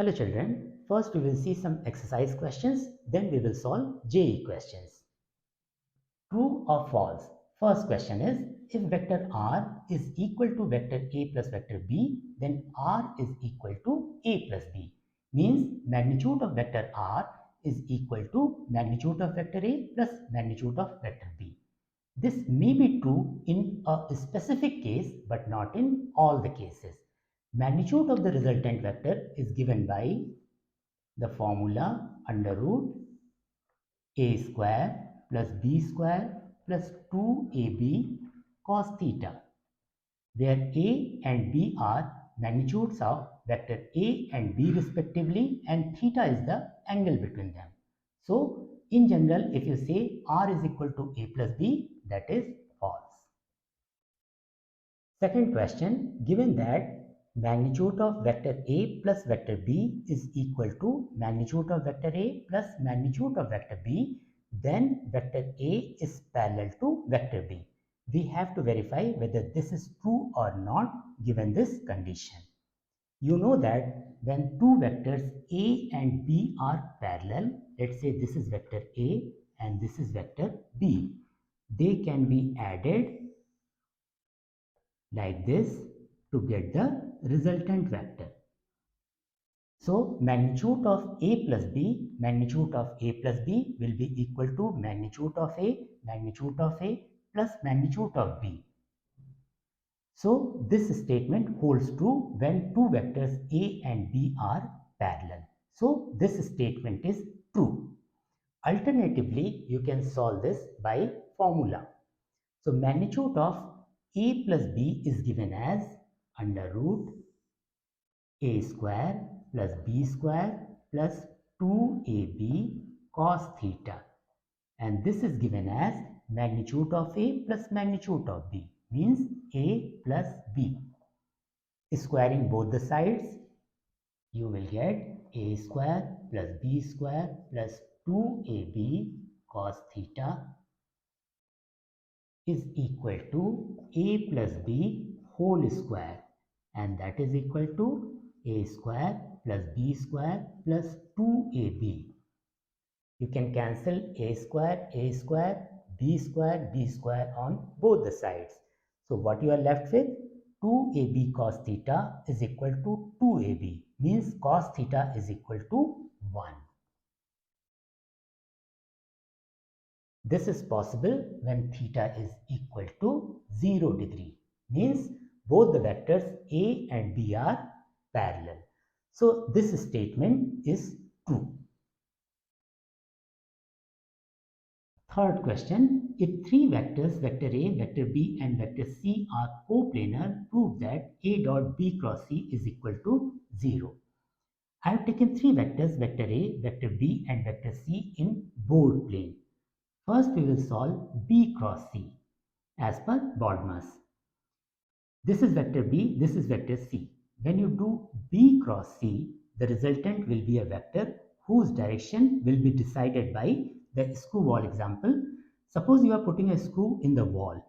Hello children, first we will see some exercise questions, then we will solve JEE questions. True or false? First question is, if vector r is equal to vector a plus vector b, then r is equal to a plus b. Means magnitude of vector r is equal to magnitude of vector a plus magnitude of vector b. This may be true in a specific case but not in all the cases. Magnitude of the resultant vector is given by the formula under root a square plus b square plus 2ab cos theta, where a and b are magnitudes of vector a and b respectively, and theta is the angle between them. So, in general, if you say r is equal to a plus b, that is false. Second question, given that magnitude of vector A plus vector B is equal to magnitude of vector A plus magnitude of vector B, then vector A is parallel to vector B. We have to verify whether this is true or not given this condition. You know that when two vectors A and B are parallel, let's say this is vector A and this is vector B, they can be added like this to get the resultant vector. So magnitude of A plus B, magnitude of A plus B will be equal to magnitude of A plus magnitude of B. So this statement holds true when two vectors A and B are parallel. So this statement is true. Alternatively, you can solve this by formula. So magnitude of A plus B is given as under root a square plus b square plus 2ab cos theta, and this is given as magnitude of A plus magnitude of B, means A plus B. Squaring both the sides, you will get a square plus b square plus 2ab cos theta is equal to a plus b whole square, and that is equal to a square plus b square plus 2ab. You can cancel a square, b square on both the sides. So what you are left with, 2ab cos theta is equal to 2ab, means cos theta is equal to 1. This is possible when theta is equal to 0 degree, means both the vectors A and B are parallel. So this statement is true. Third question, if three vectors, vector A, vector B and vector C are coplanar, prove that A dot B cross C is equal to 0. I have taken three vectors, vector A, vector B and vector C in board plane. First we will solve B cross C as per BODMAS. This is vector B, this is vector C. When you do B cross C, the resultant will be a vector whose direction will be decided by the screw wall example. Suppose you are putting a screw in the wall.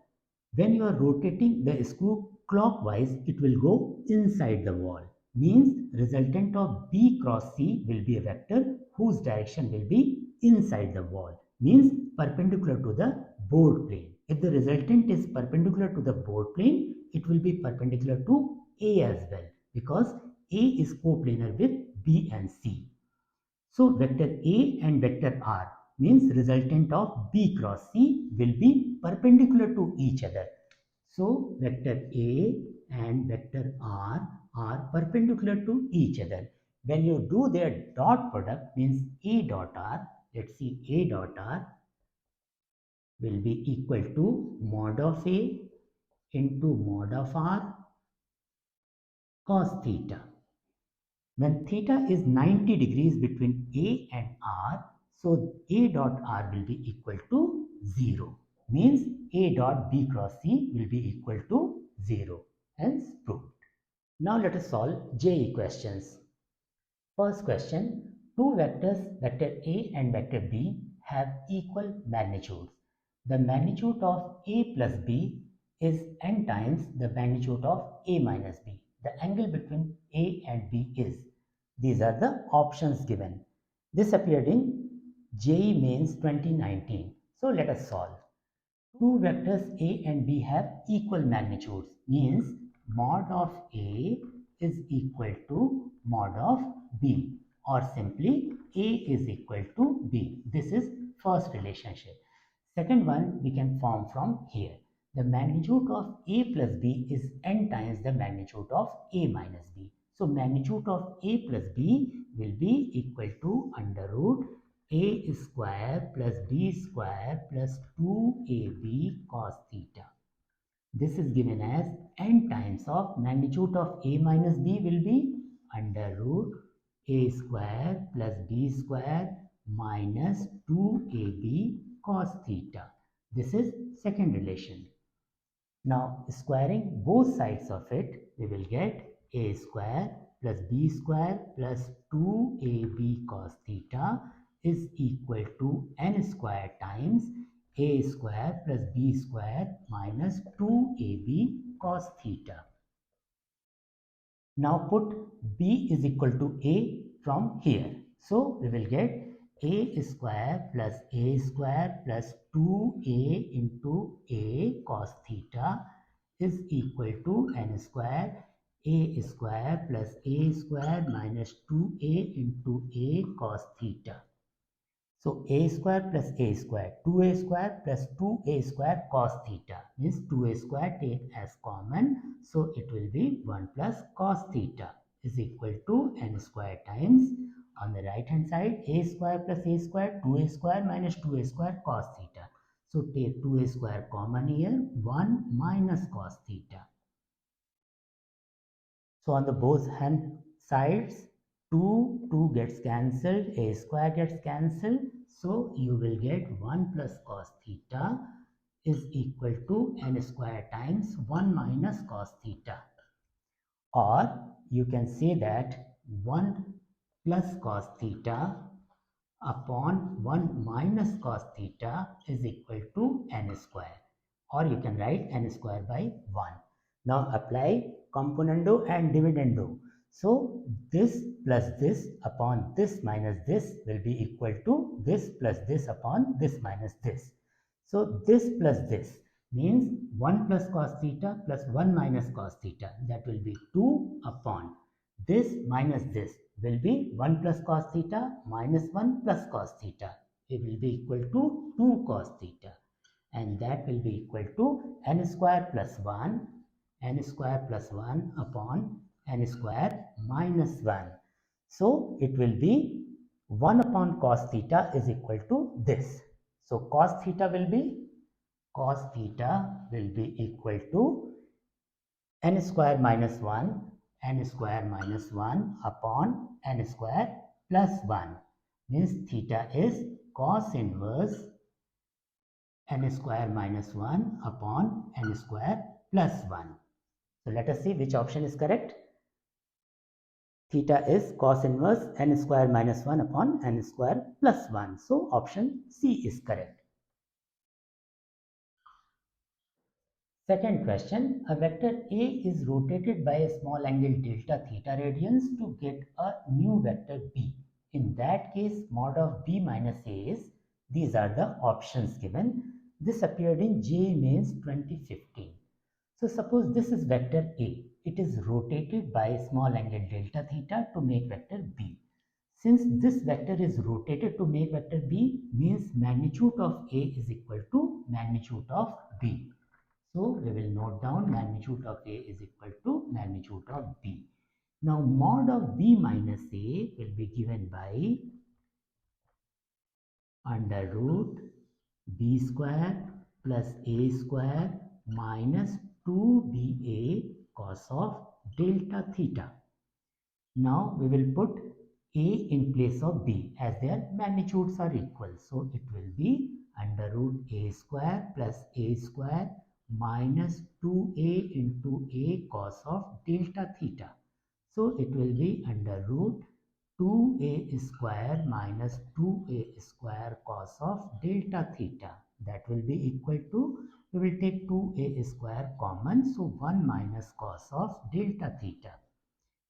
When you are rotating the screw clockwise, it will go inside the wall. Means resultant of B cross C will be a vector whose direction will be inside the wall. Means perpendicular to the board plane. If the resultant is perpendicular to the board plane, it will be perpendicular to A as well, because A is coplanar with B and C. So vector A and vector R means resultant of B cross C will be perpendicular to each other. So vector A and vector R are perpendicular to each other. When you do their dot product, means A dot R, let's see, A dot R will be equal to mod of A into mod of R cos theta. When theta is 90 degrees between A and R, so A dot R will be equal to 0. Means A dot B cross C will be equal to 0. Hence proved. Now let us solve JEE questions. First question, two vectors, vector A and vector B, have equal magnitudes. The magnitude of A plus B is n times the magnitude of A minus B. The angle between A and B is These are the options given. This appeared in JEE Mains 2019. So let us solve. Two vectors A and B have equal magnitudes, means mod of A is equal to mod of B, or simply A is equal to B. This is first relationship. Second one we can form from here. The magnitude of A plus B is n times the magnitude of A minus B. So magnitude of A plus B will be equal to under root A square plus B square plus 2AB cos theta. This is given as n times of magnitude of A minus B will be under root A square plus B square minus 2AB cos theta. This is second relation. Now squaring both sides of it, we will get A square plus B square plus 2AB cos theta is equal to n square times A square plus B square minus 2AB cos theta. Now put B is equal to A from here. So we will get A square plus A square plus 2A into A cos theta is equal to n square A square plus A square minus 2A into A cos theta. So a square plus a square, 2a square plus 2a square cos theta means 2a square take as common. So it will be 1 plus cos theta is equal to n square times on the right hand side a square plus a square, 2a square minus 2a square cos theta. So take 2a square common here, 1 minus cos theta. So on the both hand sides, 2 gets cancelled, a square gets cancelled. So you will get 1 plus cos theta is equal to n square times 1 minus cos theta. Or you can say that 1 plus cos theta upon 1 minus cos theta is equal to n square. Or you can write n square by 1. Now apply componendo and dividendo. So this plus this upon this minus this will be equal to this plus this upon this minus this. So this plus this means 1 plus cos theta plus 1 minus cos theta, that will be 2 upon this minus this will be 1 plus cos theta minus 1 plus cos theta. It will be equal to 2 cos theta, and that will be equal to n square plus 1 upon n square minus 1. So it will be 1 upon cos theta is equal to this. So cos theta will be equal to n square minus 1 upon n square plus 1 means theta is cos inverse n square minus 1 upon n square plus 1. So let us see which option is correct. Theta is cos inverse n square minus 1 upon n square plus 1. So option C is correct. Second question, a vector A is rotated by a small angle delta theta radians to get a new vector B. In that case, mod of B minus A is, these are the options given. This appeared in JEE Mains 2015. So suppose this is vector A. It is rotated by a small angle delta theta to make vector B. Since this vector is rotated to make vector B, means magnitude of A is equal to magnitude of B. So we will note down magnitude of A is equal to magnitude of B. Now mod of B minus A will be given by under root B square plus A square minus 2BA cos of delta theta. Now we will put A in place of B as their magnitudes are equal. So it will be under root A square plus A square minus 2A into A cos of delta theta. So it will be under root 2A square minus 2A square cos of delta theta. That will be equal to, we will take 2A square common, so 1 minus cos of delta theta.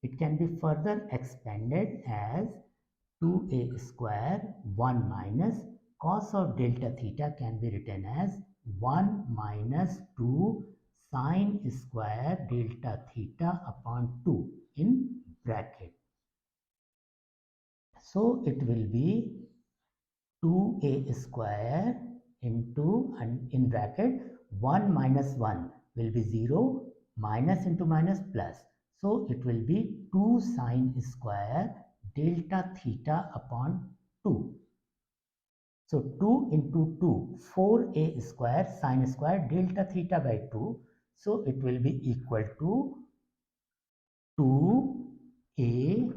It can be further expanded as 2a square 1 minus cos of delta theta can be written as 1 minus 2 sine square delta theta upon 2 in bracket. So it will be 2a square into, and in bracket 1 minus 1 will be 0, minus into minus plus. So it will be 2 sine square delta theta upon 2. So 2 into 2, 4a square sine square delta theta by 2. So it will be equal to 2a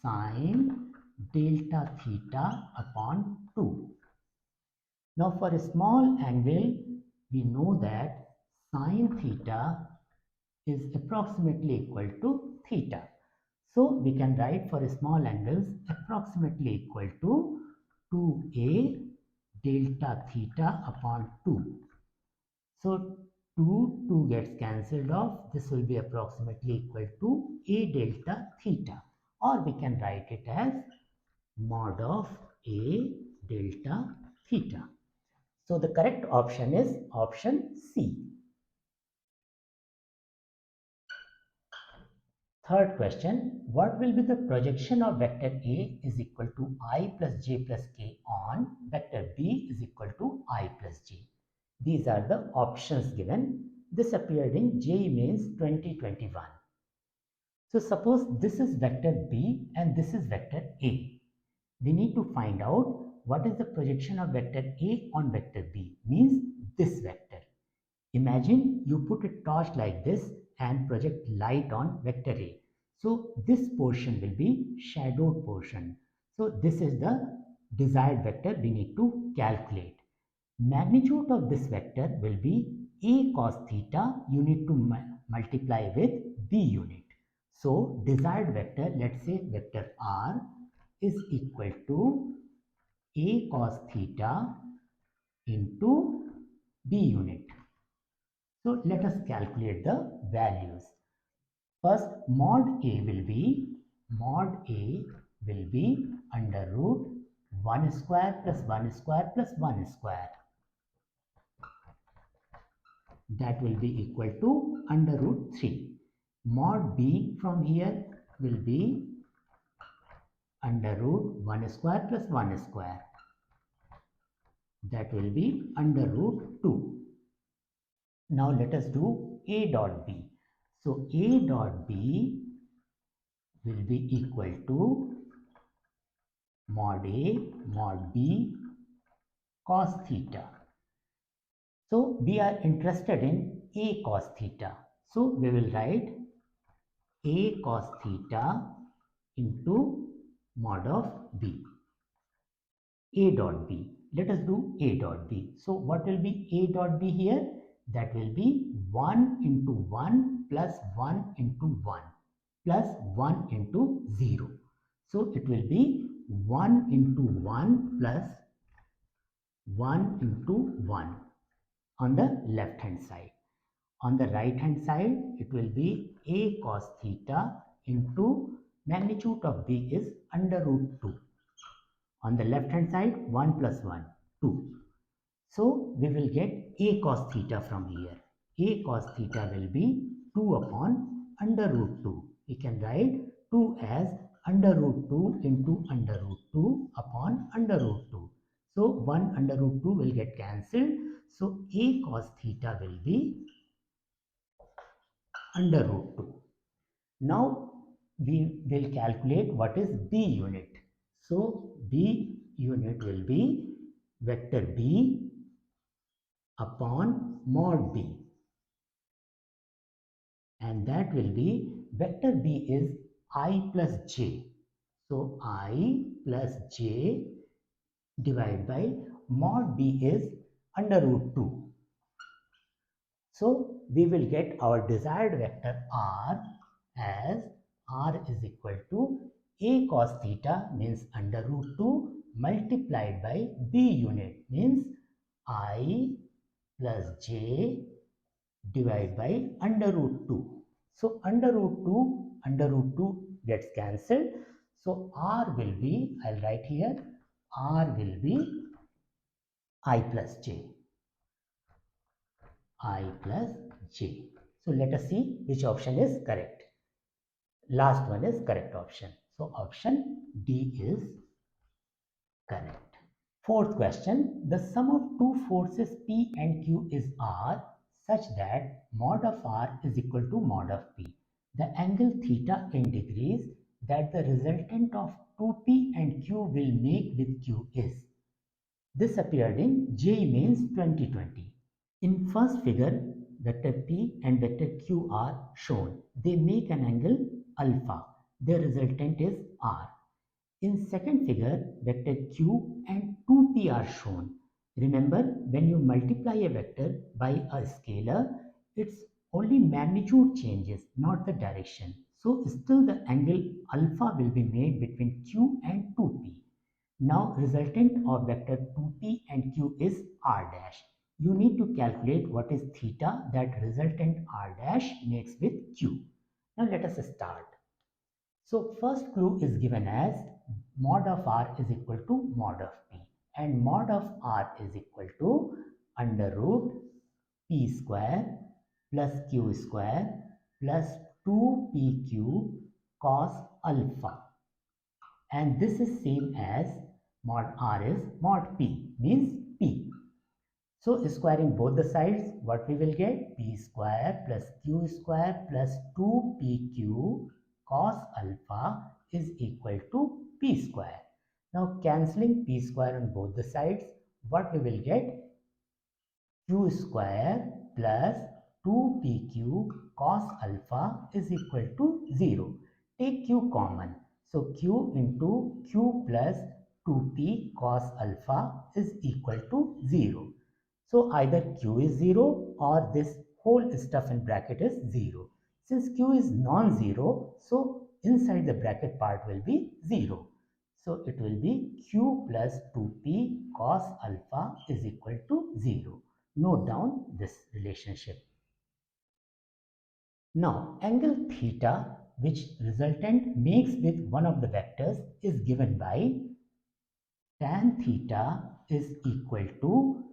sine delta theta upon 2. Now for a small angle, we know that sine theta is approximately equal to theta. So we can write for small angles approximately equal to 2a delta theta upon 2. So 2 gets cancelled off. This will be approximately equal to a delta theta, or we can write it as mod of a delta theta. So the correct option is option C. Third question, what will be the projection of vector A is equal to I plus j plus k on vector B is equal to I plus j? These are the options given. This appeared in JEE Mains 2021. So suppose this is vector B and this is vector A. We need to find out what is the projection of vector A on vector B, means this vector. Imagine you put a torch like this and project light on vector A. So this portion will be shadowed portion. So this is the desired vector we need to calculate. Magnitude of this vector will be A cos theta. You need to multiply with B unit. So desired vector, let's say vector R is equal to A cos theta into B unit. So let us calculate the values. First, mod A will be under root 1 square plus 1 square plus 1 square. That will be equal to under root 3. Mod B from here will be under root 1 square plus 1 square. That will be under root 2. Now let us do A dot B. So A dot B will be equal to mod A mod B cos theta. So we are interested in A cos theta. So we will write A cos theta into mod of B. A dot B. Let us do A dot B. So what will be A dot B here? That will be 1 into 1 plus 1 into 1 plus 1 into 0. So it will be 1 into 1 plus 1 into 1 on the left hand side. On the right hand side, it will be A cos theta into magnitude of B is under root 2. On the left hand side, 1 plus 1, 2. So we will get A cos theta from here. A cos theta will be 2 upon under root 2. We can write 2 as under root 2 into under root 2 upon under root 2. So 1 under root 2 will get cancelled. So A cos theta will be under root 2. Now we will calculate what is B unit. So B unit will be vector B upon mod B, and that will be vector B is I plus j. So I plus j divided by mod B is under root 2. So we will get our desired vector R as R is equal to A cos theta means under root 2 multiplied by B unit means I plus j divided by under root 2. So under root 2 gets cancelled. So R will be, I'll write here, R will be I plus j. I plus j. So let us see which option is correct. Last one is correct option. So option D is correct. Fourth question, the sum of two forces P and Q is R such that mod of R is equal to mod of P. The angle theta in degrees that the resultant of 2P and Q will make with Q is. This appeared in JEE Mains 2020. In first figure, vector P and vector Q are shown. They make an angle alpha. Their resultant is R. In second figure, vector Q and 2P are shown. Remember, when you multiply a vector by a scalar, its only magnitude changes, not the direction. So still the angle alpha will be made between Q and 2P. Now resultant of vector 2P and Q is R dash. You need to calculate what is theta that resultant R dash makes with Q. Now let us start. So first clue is given as mod of R is equal to mod of P, and mod of R is equal to under root P square plus Q square plus 2PQ cos alpha, and this is same as mod R is mod P, means P. So squaring both the sides, what we will get? P square plus Q square plus 2PQ cos alpha is equal to P square. Now cancelling P square on both the sides, what we will get? Q square plus 2PQ cos alpha is equal to 0. Take Q common. So Q into Q plus 2P cos alpha is equal to 0. So either Q is 0 or this whole stuff in bracket is 0. Since Q is non-zero, so inside the bracket part will be 0. So it will be Q plus 2P cos alpha is equal to 0. Note down this relationship. Now angle theta which resultant makes with one of the vectors is given by tan theta is equal to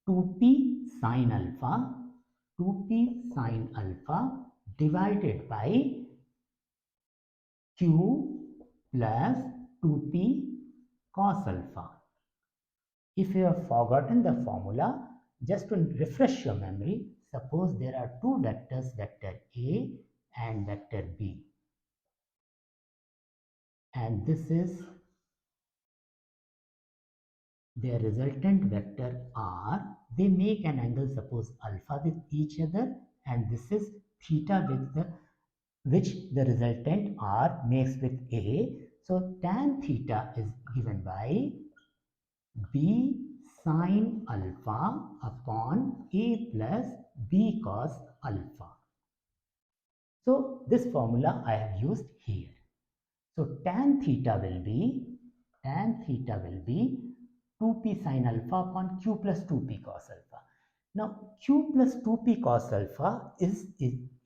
2p sine alpha, 2p sine alpha divided by q plus 2p cos alpha. If you have forgotten the formula, just to refresh your memory, suppose there are two vectors, vector A and vector B, and this is their resultant vector R. They make an angle, suppose alpha, with each other, and this is theta with the which the resultant R makes with A. So tan theta is given by B sine alpha upon A plus B cos alpha. So this formula I have used here. So tan theta will be 2p sine alpha upon q plus 2p cos alpha. Now q plus 2p cos alpha is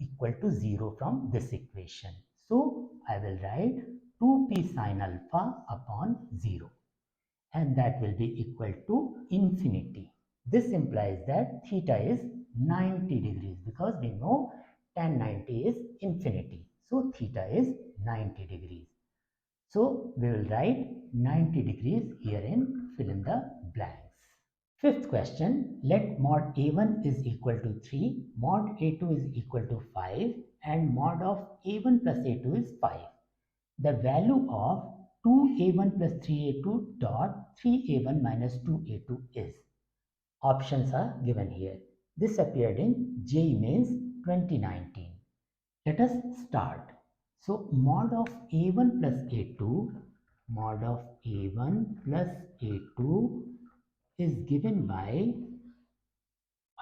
equal to 0 from this equation. So I will write 2p sine alpha upon 0, and that will be equal to infinity. This implies that theta is 90 degrees because we know tan 90 is infinity. So theta is 90 degrees. So we will write 90 degrees here in fill in the blanks. Fifth question, let mod A1 is equal to 3, mod A2 is equal to 5, and mod of A1 plus A2 is 5. The value of 2A1 plus 3A2 dot 3A1 minus 2A2 is. Options are given here. This appeared in JEE Mains 2019. Let us start. So mod of A1 plus A2, mod of A1 plus A2 is given by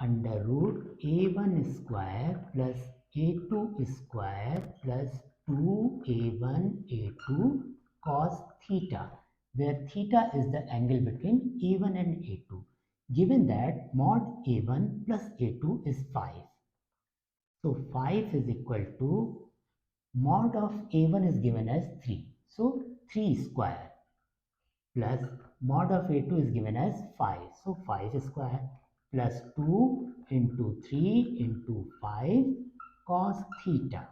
under root A1 square plus A2 square plus 2A1 A2 cos theta, where theta is the angle between A1 and A2. Given that mod A1 plus A2 is 5. So 5 is equal to Mod of A1 is given as 3. So 3 square plus mod of A2 is given as 5. So 5 square plus 2 into 3 into 5 cos theta.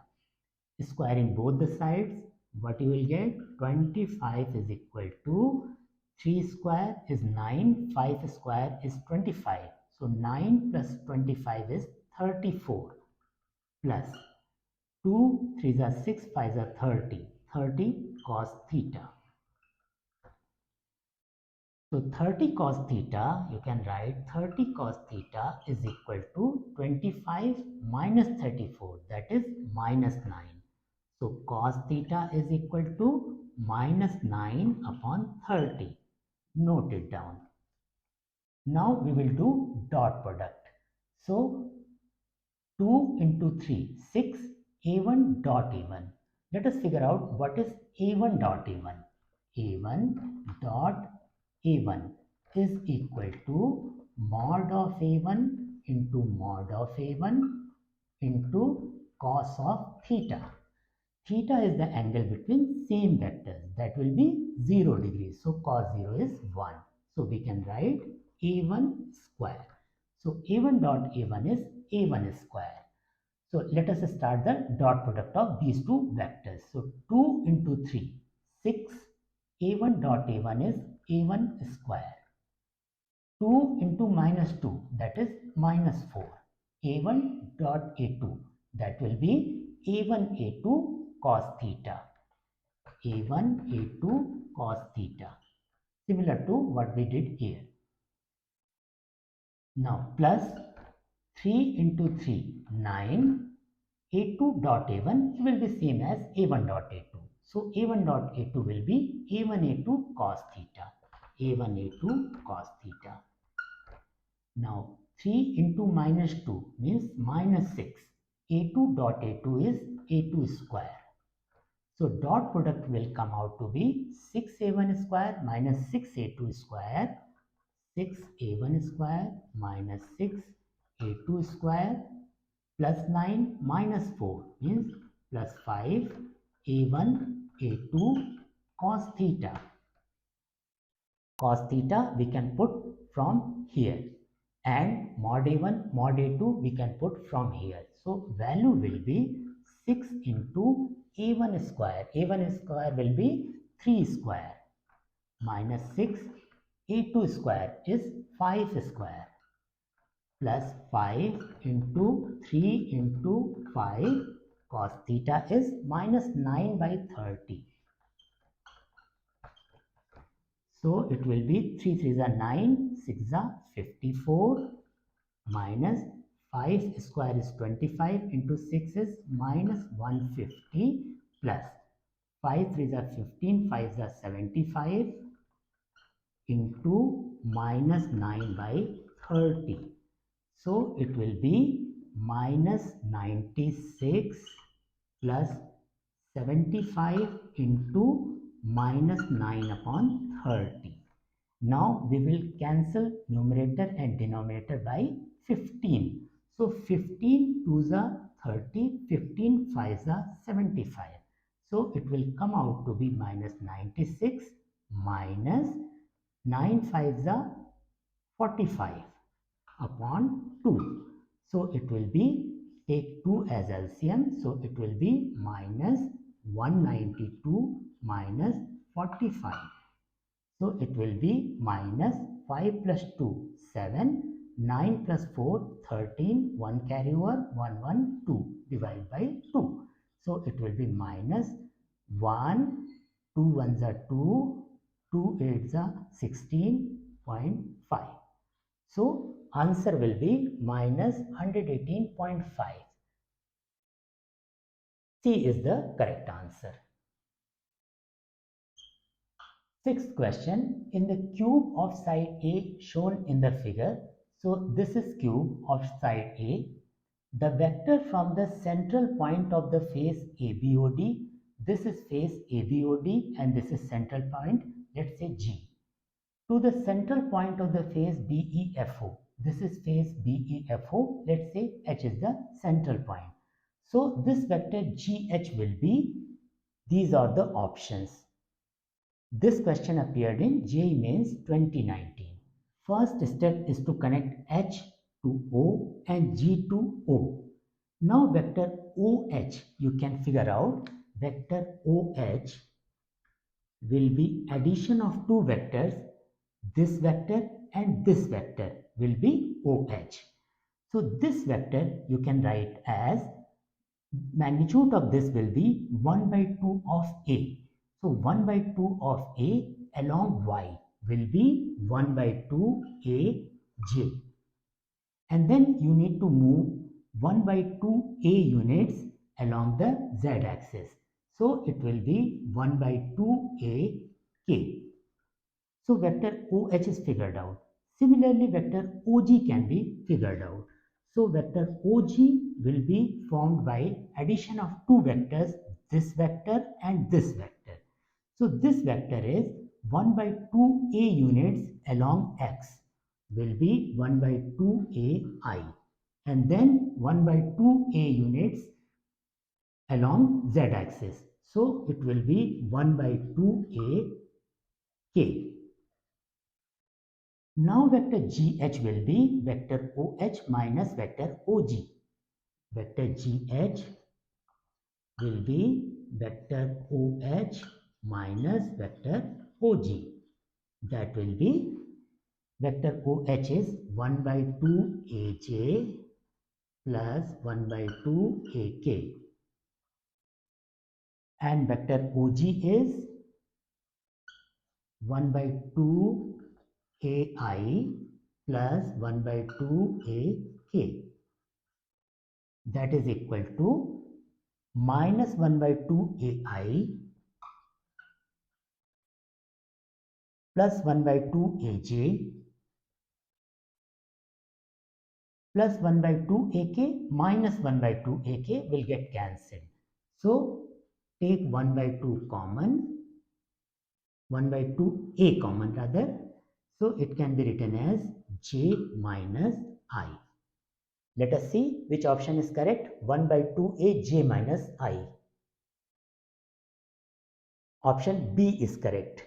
Squaring both the sides, what you will get? 25 is equal to 3 square is 9, 5 square is 25. So 9 plus 25 is 34 plus 2, 3 is 6, 5 is 30. 30 cos theta. So 30 cos theta, you can write 30 cos theta is equal to 25 minus 34, that is minus 9. So cos theta is equal to minus 9 upon 30. Note it down. Now we will do dot product. So 2 into 3, 6, A1 dot A1. Let us figure out what is A1 dot A1. A1 dot A1 is equal to mod of A1 into mod of A1 into cos of theta. Theta is the angle between same vectors, that will be 0 degrees. So cos 0 is 1. So we can write A1 square. So A1 dot A1 is A1 square. So let us start the dot product of these two vectors. So 2 into 3, 6. A1 dot A1 is A1 square. 2 into minus 2, that is minus 4. A1 dot A2, that will be A1 A2 cos theta. A1 A2 cos theta. Similar to what we did here. Now plus 3 into 3, 9. A2 dot A1 will be same as A1 dot A2. So A1 dot A2 will be A1 A2 cos theta. A1 A2 cos theta. Now 3 into minus 2 means minus 6. A2 dot A2 is A2 square. So dot product will come out to be 6A1 square minus 6A2 square. 6A1 square minus 6A2 square plus 9 minus 4 means plus 5 A1 A2 cos theta. Cos theta we can put from here, and mod A1 mod A2 we can put from here. So value will be 6 into A1 square. A1 square will be 3 square minus 6. A2 square is 5 square plus 5 into 3 into 5 cos theta is minus 9 by 30. So it will be 3 3s are 9, 6 are 54 minus 5 square is 25 into 6 is minus 150 plus 5 3s are 15, 5s are 75 into minus 9 by 30. So it will be minus 96 plus 75 into minus 9 upon 30. Now we will cancel numerator and denominator by 15. So 15 2s are 30, 15 5s are 75. So it will come out to be minus 96 minus 9 5s are 45 upon 2. So it will be, take 2 as LCM. So it will be minus 192 minus 45. So it will be minus 5 plus 2, 7, 9 plus 4, 13, 1 carry over, 1, 1, 2, divided by 2. So it will be minus 1, 2 ones are 2, 2 eights are 16.5. So answer will be minus 118.5. C is the correct answer. Sixth question, in the cube of side A shown in the figure, so this is cube of side A, the vector from the central point of the face ABOD, this is face ABOD and this is central point, let's say G, to the central point of the face BEFO, this is face BEFO, let's say H is the central point. So this vector GH will be, these are the options. This question appeared in JEE Mains 2019. First step is to connect H to O and G to O. Now vector OH, you can figure out vector OH will be addition of two vectors, this vector and this vector will be OH. So this vector you can write as, magnitude of this will be 1 by 2 of A. So 1 by 2 of A along Y will be 1 by 2 AJ. And then you need to move 1 by 2 A units along the Z axis. So it will be 1 by 2 AK. So vector OH is figured out. Similarly, vector OG can be figured out. So vector OG will be formed by addition of two vectors, this vector and this vector. So this vector is 1 by 2 A units along X will be 1 by 2 AI, and then 1 by 2 A units along Z axis. So it will be 1 by 2 AK. Now vector GH will be vector OH minus vector OG. Vector GH will be vector OH minus vector OG. That will be, vector OH is 1 by 2 AJ plus 1 by 2 AK. And vector OG is 1 by 2 AI plus 1 by 2 AK. That is equal to minus 1 by 2 AI plus 1 by 2 AJ plus 1 by 2 AK minus 1 by 2 AK will get cancelled. So take 1 by 2 common, 1 by 2 A common rather. So it can be written as J minus I. Let us see which option is correct. 1 by 2A J minus I. Option B is correct.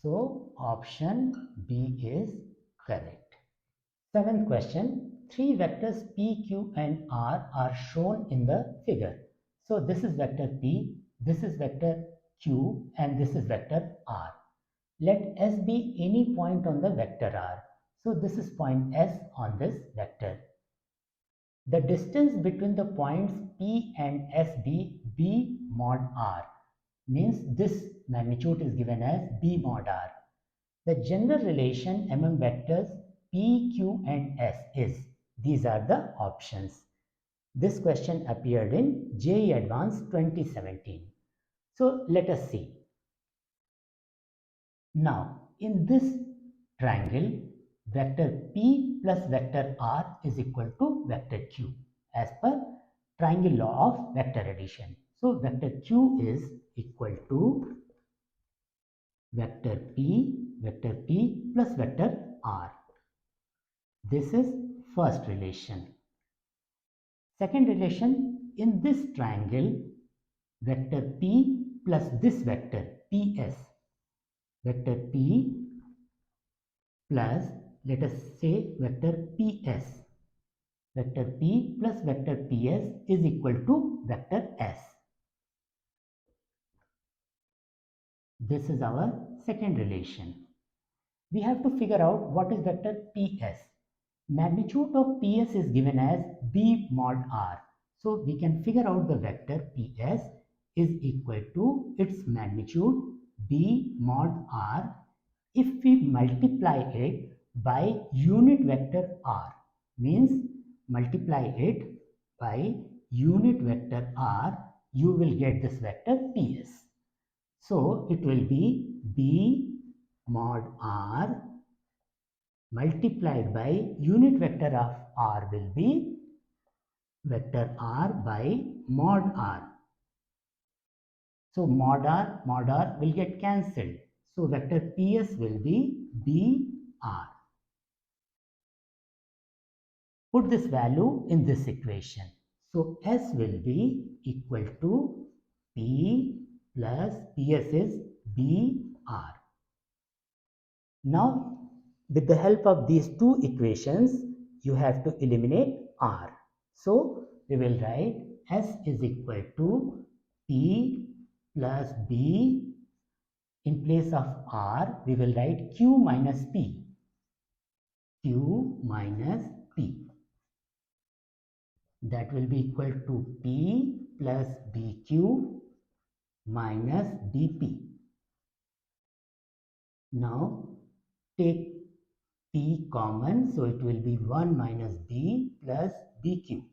So option B is correct. Seventh question. Three vectors P, Q and R are shown in the figure. So this is vector P, this is vector Q and this is vector R. Let S be any point on the vector R. So this is point S on this vector. The distance between the points P and S be B mod R, means this magnitude is given as B mod R. The general relation among vectors P, Q and S is, these are the options. This question appeared in JEE Advanced 2017. So let us see. Now in this triangle, vector P plus vector R is equal to vector Q as per triangle law of vector addition. So vector Q is equal to vector P plus vector R. This is first relation. Second relation, in this triangle, vector P plus this vector PS, vector P plus, let us say, vector PS. Vector P plus vector PS is equal to vector S. This is our second relation. We have to figure out what is vector PS. Magnitude of PS is given as B mod R. So we can figure out the vector PS is equal to its magnitude B mod R if we multiply it by unit vector R, means multiply it by unit vector R, you will get this vector PS. So it will be B mod R multiplied by unit vector of R will be vector R by mod R. So mod R will get cancelled. So vector PS will be BR. Put this value in this equation. So S will be equal to P plus PS is BR. Now, with the help of these two equations, you have to eliminate R. So, we will write S is equal to P plus B. In place of R, we will write Q minus P. Q minus P. That will be equal to P plus BQ minus BP. Now, take P common, so it will be 1 minus B plus BQ.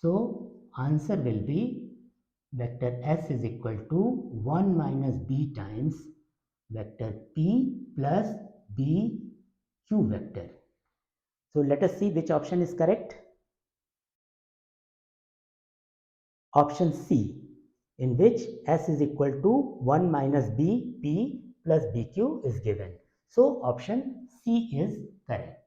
So, answer will be vector S is equal to 1 minus B times vector P plus BQ vector. So, let us see which option is correct. Option C, in which S is equal to 1 minus B, P plus BQ is given. So, option C is correct.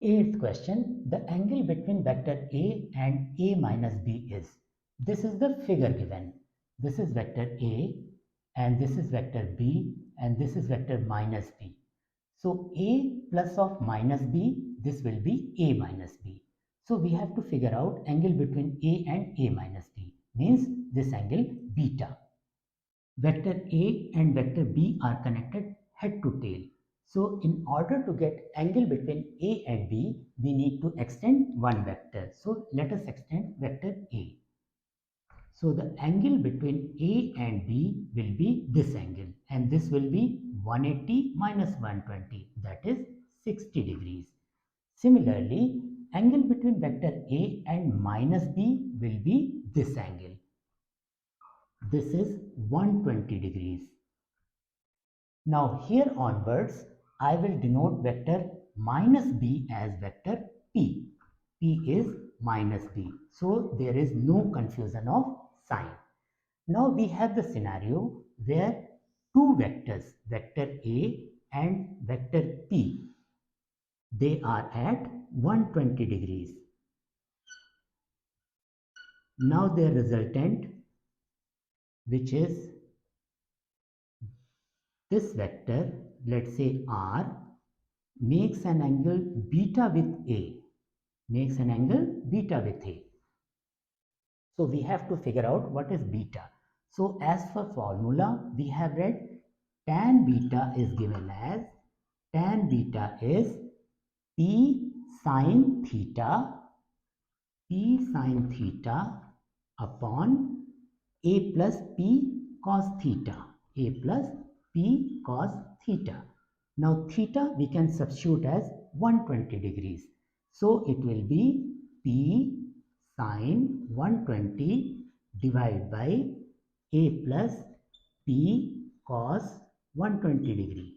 Eighth question, the angle between vector A and A minus B is. This is the figure given. This is vector A and this is vector B and this is vector minus B. So A plus of minus B, this will be A minus B. So we have to figure out angle between A and A minus B, means this angle beta. Vector A and vector B are connected head to tail. So in order to get angle between A and B, we need to extend one vector. So let us extend vector A. So the angle between A and B will be this angle, and this will be 180 minus 120, that is 60 degrees. Similarly, angle between vector A and minus B will be this angle. This is 120 degrees. Now here onwards, I will denote vector minus B as vector P. P is minus B. So there is no confusion of sign. Now we have the scenario where two vectors, vector A and vector P, they are at 120 degrees. Now their resultant, which is this vector, let's say R, makes an angle beta with A. Makes an angle beta with A. So we have to figure out what is beta. So as for formula, we have read tan beta is given as, tan beta is P sine theta, P sine theta upon A plus P cos theta, A plus P cos theta. Now theta we can substitute as 120 degrees. So it will be P sine 120 divided by A plus P cos 120 degree.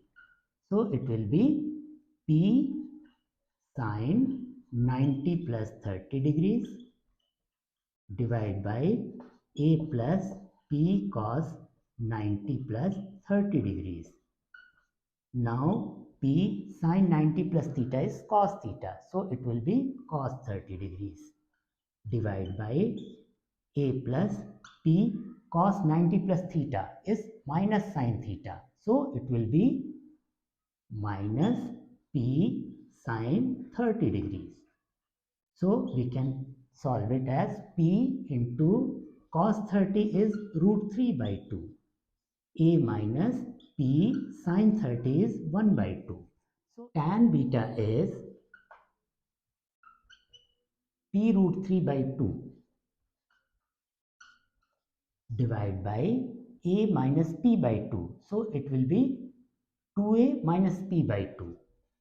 So it will be P sine 90 plus 30 degrees divided by A plus P cos 90 plus 30 degrees. Now P sine 90 plus theta is cos theta. So it will be cos 30 degrees divided by A plus P cos 90 plus theta is minus sine theta. So it will be minus P sine 30 degrees. So we can solve it as P into cos 30 is root 3 by 2. A minus P sine 30 is 1 by 2. So tan beta is P root 3 by 2 divided by A minus P by 2. So it will be 2A minus P by 2.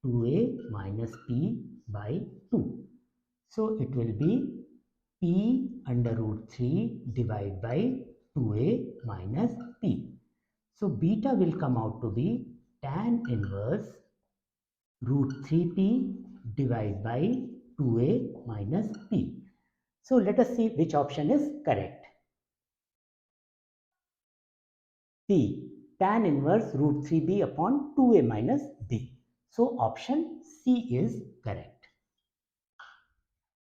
2A minus P by 2. So it will be P under root 3 divided by 2A minus P. So beta will come out to be tan inverse root 3P divided by 2A minus P. So let us see which option is correct. C, tan inverse root 3B upon 2A minus B. So option C is correct.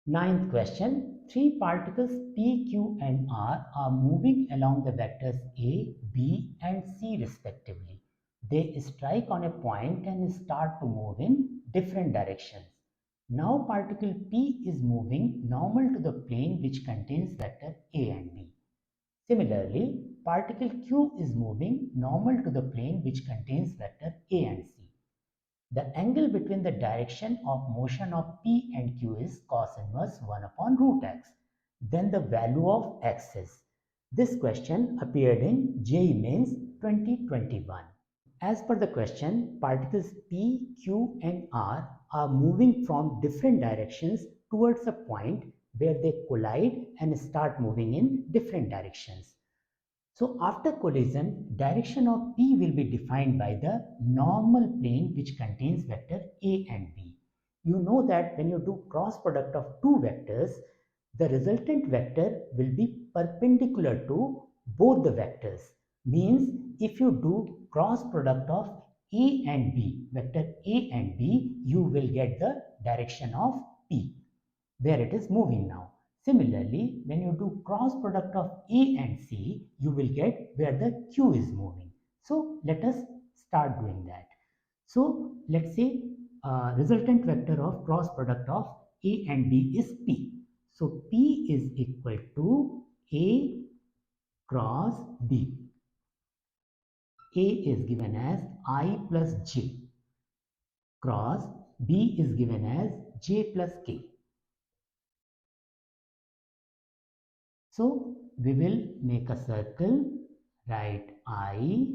Ninth question, three particles P, Q and R are moving along the vectors A, B and C respectively. They strike on a point and start to move in different directions. Now particle P is moving normal to the plane which contains vector A and B. Similarly, particle Q is moving normal to the plane which contains vector A and C. The angle between the direction of motion of P and Q is cos inverse 1 upon root x. Then the value of x is. This question appeared in JEE Mains 2021. As per the question, particles P, Q and R are moving from different directions towards a point where they collide and start moving in different directions. So after collision, direction of P will be defined by the normal plane which contains vector A and B. You know that when you do cross product of two vectors, the resultant vector will be perpendicular to both the vectors. Means if you do cross product of A and B, vector A and B, you will get the direction of P, where it is moving now. Similarly, when you do cross product of A and C, you will get where the Q is moving. So let us start doing that. So let's say resultant vector of cross product of A and B is P. So P is equal to A cross B. A is given as I plus J. Cross B is given as J plus K. So we will make a circle, write I,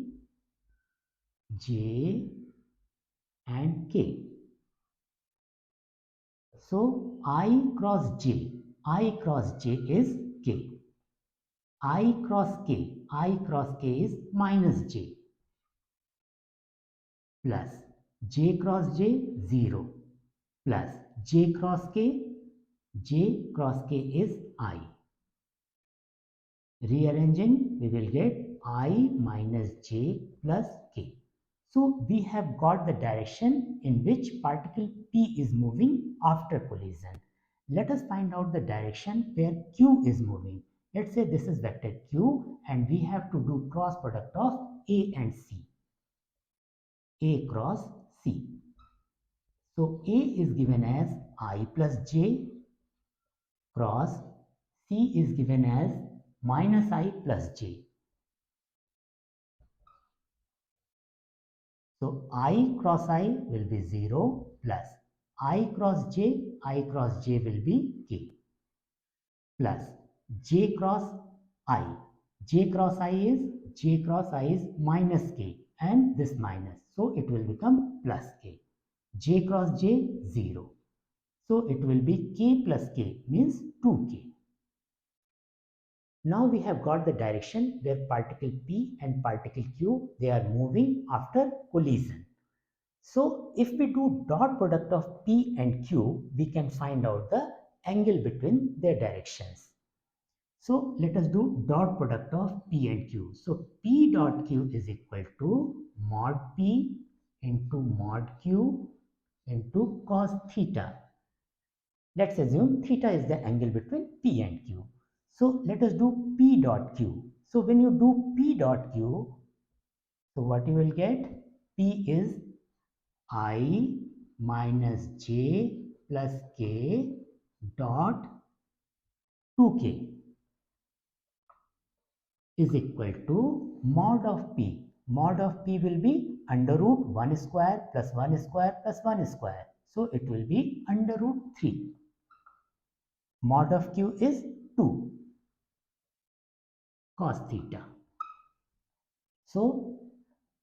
J and K. So I cross J is K. I cross K is minus J. Plus J cross J 0. Plus J cross K is I. Rearranging, we will get I minus J plus K. So we have got the direction in which particle P is moving after collision. Let us find out the direction where Q is moving. Let's say this is vector Q and we have to do cross product of A and C. A cross C. So A is given as I plus J cross C is given as minus I plus J. So I cross I will be 0 plus I cross J will be K plus J cross I. J cross I is minus K and this minus. So it will become plus K. J cross J 0. So it will be K plus K means 2K. Now we have got the direction where particle P and particle Q, they are moving after collision. So if we do dot product of P and Q, we can find out the angle between their directions. So let us do dot product of P and Q. So P dot Q is equal to mod P into mod Q into cos theta. Let's assume theta is the angle between P and Q. So let us do P dot Q. So when you do P dot Q, so what you will get? P is I minus J plus K dot 2K is equal to mod of P. Mod of P will be under root 1 square plus 1 square plus 1 square. So it will be under root 3. Mod of Q is 2 cos theta. So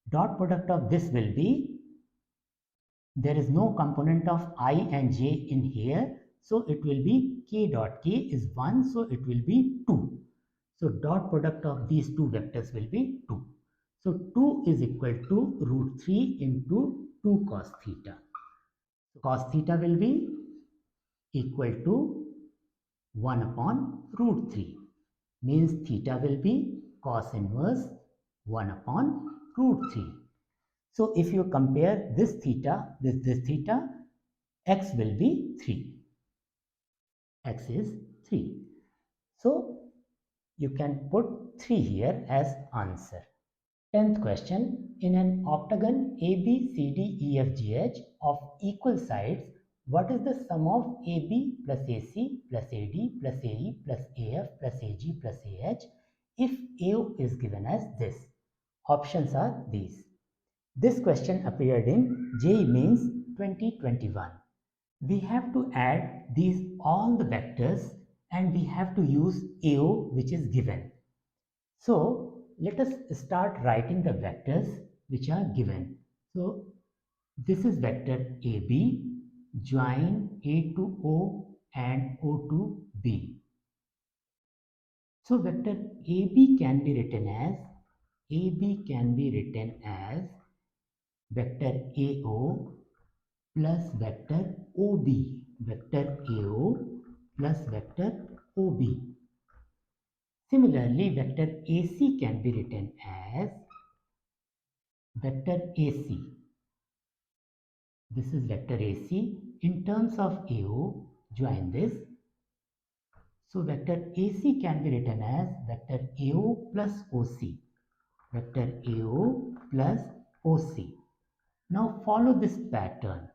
dot product of this will be, there is no component of I and J in here. So it will be K dot K is 1. So it will be 2. So dot product of these two vectors will be 2. So 2 is equal to root 3 into 2 cos theta. So cos theta will be equal to 1 upon root 3. Means theta will be cos inverse 1 upon root 3. So if you compare this theta, this theta, x will be 3. X is 3. So you can put 3 here as answer. 10th question. In an octagon ABCDEFGH of equal sides, what is the sum of AB plus AC plus AD plus AE plus AF plus AG plus AH if AO is given as this? Options are these. This question appeared in JEE Mains 2021. We have to add these all the vectors and we have to use AO which is given. So let us start writing the vectors which are given. So this is vector AB, join A to O and O to B. So vector AB can be written as vector AO plus vector OB, vector AO plus vector OB. Similarly, vector AC can be written as vector AC. This is vector AC. In terms of AO, join this. So vector AC can be written as vector AO plus OC. Vector AO plus OC. Now follow this pattern.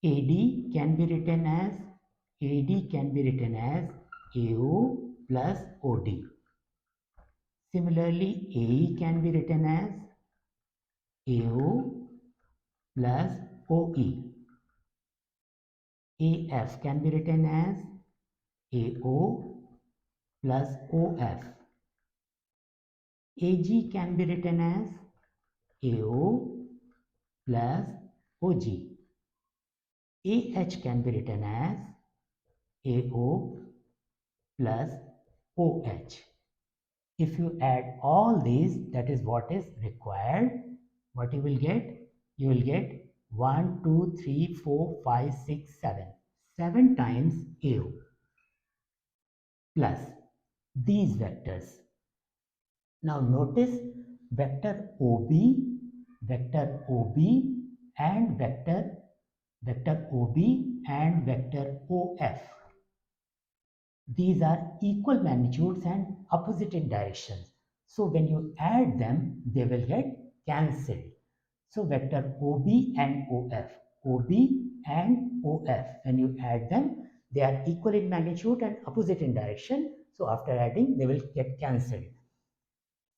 AD can be written as AO plus OD. Similarly, AE can be written as AO plus OE. AF can be written as AO plus OF. AG can be written as AO plus OG. AH can be written as AO plus OH. If you add all these, that is what is required. What you will get? You will get 1, 2, 3, 4, 5, 6, 7. 7 times AO plus these vectors. Now notice vector OB, and vector OB and vector OF. These are equal magnitudes and opposite in directions. So when you add them, they will get cancelled. So vector OB and OB and OF, when you add them, they are equal in magnitude and opposite in direction. So after adding, they will get cancelled.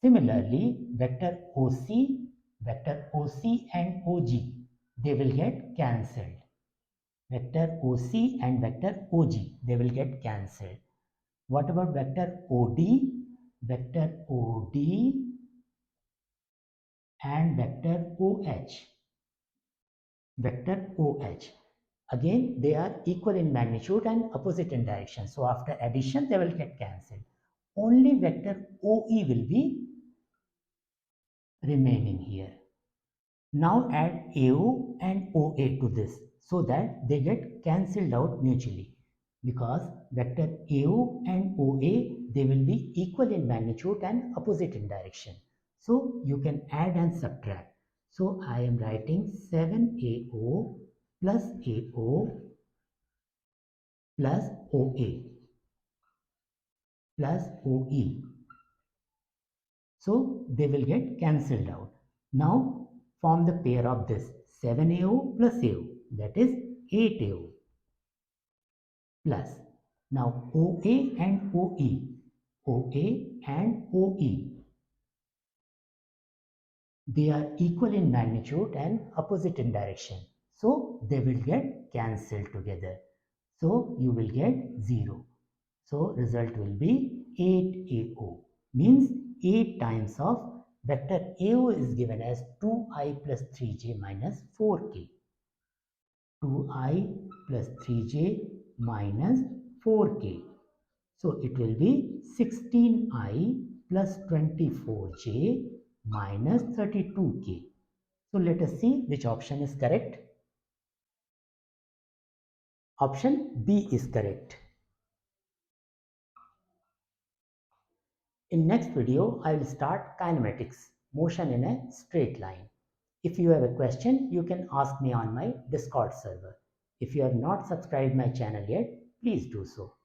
Similarly, vector OC and OG, they will get cancelled. Vector OC and vector OG, they will get cancelled. What about vector OD? Vector OD and vector OH. Vector OH. Again, they are equal in magnitude and opposite in direction. So after addition, they will get cancelled. Only vector OE will be remaining here. Now add AO and OA to this so that they get cancelled out mutually, because vector AO and OA, they will be equal in magnitude and opposite in direction. So you can add and subtract. So I am writing 7AO plus AO plus OA plus OE. So they will get cancelled out. Now form the pair of this 7AO plus AO, that is 8AO plus. Now OA and OE, they are equal in magnitude and opposite in direction. So they will get cancelled together. So you will get 0. So result will be 8AO, means 8 times of vector AO is given as 2i plus 3j minus 4k. 2i plus 3j minus 4k. So it will be 16i plus 24j minus 32k. So let us see which option is correct. Option B is correct. In next video, I will start kinematics, motion in a straight line. If you have a question, you can ask me on my Discord server. If you have not subscribed my channel yet, please do so.